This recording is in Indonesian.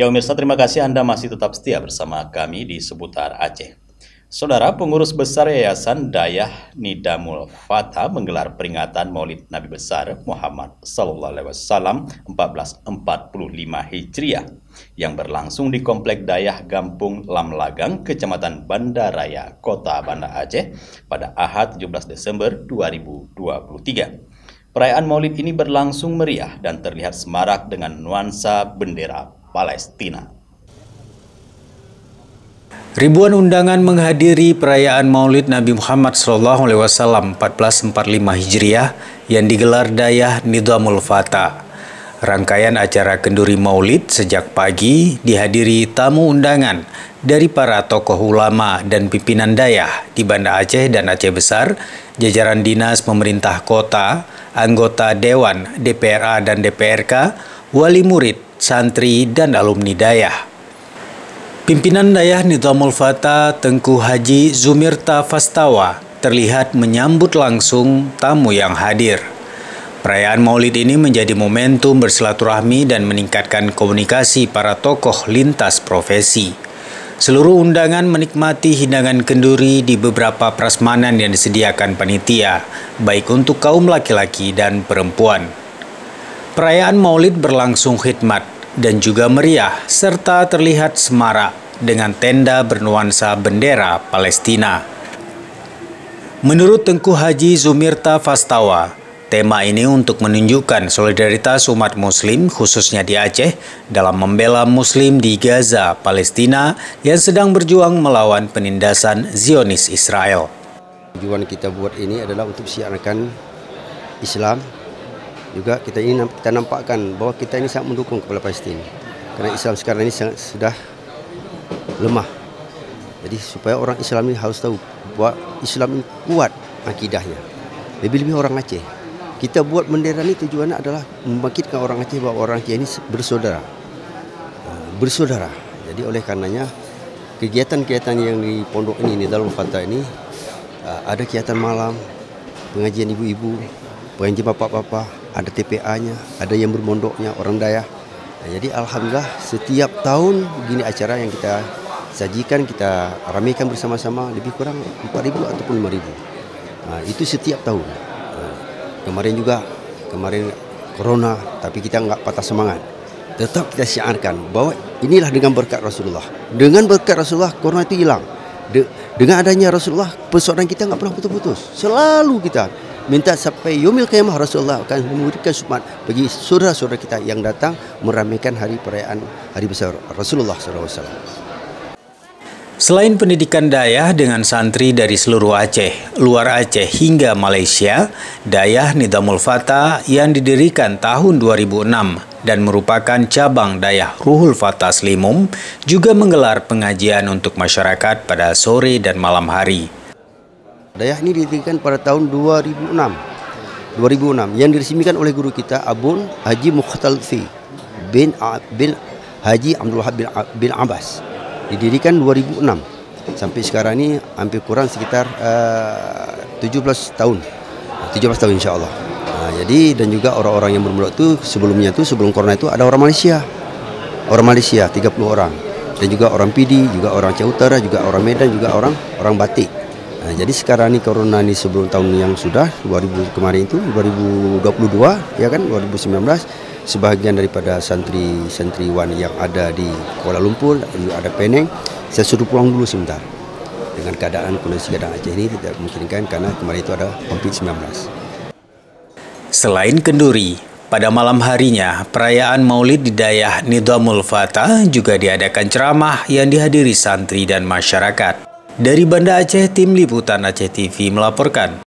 Ya pemirsa, terima kasih Anda masih tetap setia bersama kami di Seputar Aceh. Saudara, pengurus besar Yayasan Dayah Nidamul Fatah menggelar peringatan Maulid Nabi besar Muhammad SAW 1445 Hijriah yang berlangsung di Komplek Dayah Gampung Lamlagang, Kecamatan Banda Raya, Kota Banda Aceh pada Ahad 17 Desember 2023. Perayaan Maulid ini berlangsung meriah dan terlihat semarak dengan nuansa bendera Palestina. Ribuan undangan menghadiri perayaan Maulid Nabi Muhammad SAW 1445 Hijriah yang digelar Dayah Nidamul Fatah. Rangkaian acara kenduri Maulid sejak pagi dihadiri tamu undangan dari para tokoh ulama dan pimpinan Dayah di Banda Aceh dan Aceh Besar, jajaran dinas pemerintah kota, anggota Dewan, DPRA dan DPRK, wali murid, santri, dan alumni Dayah. Pimpinan Dayah Nidamul Fatah Tengku Haji Zumirta Fastawa terlihat menyambut langsung tamu yang hadir. Perayaan Maulid ini menjadi momentum bersilaturahmi dan meningkatkan komunikasi para tokoh lintas profesi. Seluruh undangan menikmati hidangan kenduri di beberapa prasmanan yang disediakan panitia, baik untuk kaum laki-laki dan perempuan. Perayaan Maulid berlangsung khidmat dan juga meriah, serta terlihat semarak dengan tenda bernuansa bendera Palestina. Menurut Tengku Haji Zumirta Fastawa, tema ini untuk menunjukkan solidaritas umat muslim khususnya di Aceh dalam membela muslim di Gaza, Palestina yang sedang berjuang melawan penindasan Zionis Israel. Tujuan kita buat ini adalah untuk siarkan Islam. Juga kita nampakkan bahwa kita ini sangat mendukung kepada Palestina. Karena Islam sekarang ini sudah lemah. Jadi supaya orang Islam ini harus tahu bahwa Islam ini kuat akidahnya. Lebih-lebih orang Aceh. Kita buat bendera ini tujuannya adalah membangkitkan orang Aceh bahwa orang Aceh ini bersaudara. Bersaudara. Jadi oleh karenanya kegiatan-kegiatan yang di pondok ini, Nidamul Fatah ini, ada kegiatan malam, pengajian ibu-ibu, pengajian bapak-bapak, ada TPA-nya, ada yang bermondoknya, orang Dayah. Nah, jadi alhamdulillah setiap tahun begini acara yang kita sajikan, kita ramaikan bersama-sama lebih kurang 4.000 ataupun 5.000. Nah, itu setiap tahun. Kemarin corona, tapi kita nggak patah semangat. Tetap kita syiarkan bahwa inilah dengan berkat Rasulullah. Dengan berkat Rasulullah, corona itu hilang. Dengan adanya Rasulullah, persaudaraan kita nggak pernah putus-putus. Selalu kita minta sampai yaumil qiyamah Rasulullah akan memberikan syafaat bagi saudara-saudara kita yang datang meramaikan hari perayaan hari besar Rasulullah SAW. Selain pendidikan Dayah dengan santri dari seluruh Aceh, luar Aceh hingga Malaysia, Dayah Nidamul Fatah yang didirikan tahun 2006 dan merupakan cabang Dayah Ruhul Fatah Slimum juga menggelar pengajian untuk masyarakat pada sore dan malam hari. Dayah ini didirikan pada tahun 2006 yang diresmikan oleh guru kita Abun Haji Mukhtalfi bin Haji Abdul Wahab bin Abbas. Didirikan 2006 sampai sekarang ini hampir kurang sekitar 17 tahun insya Allah. Nah, jadi dan juga orang-orang yang bermula itu sebelum corona itu ada orang Malaysia 30 orang, dan juga orang Pidi, juga orang Aceh Utara, juga orang Medan, juga orang Batik. Nah, jadi sekarang ini corona ini sebelum tahun yang sudah 2000 kemarin itu 2022 ya kan 2019, sebahagian daripada santriwan yang ada di Kuala Lumpur, ada Penang, saya suruh pulang dulu sebentar. Dengan kondisi keadaan Aceh ini tidak memungkinkan karena kemarin itu ada COVID-19. Selain kenduri, pada malam harinya perayaan Maulid di Dayah Nidamul Fatah juga diadakan ceramah yang dihadiri santri dan masyarakat. Dari Banda Aceh, Tim Liputan Aceh TV melaporkan.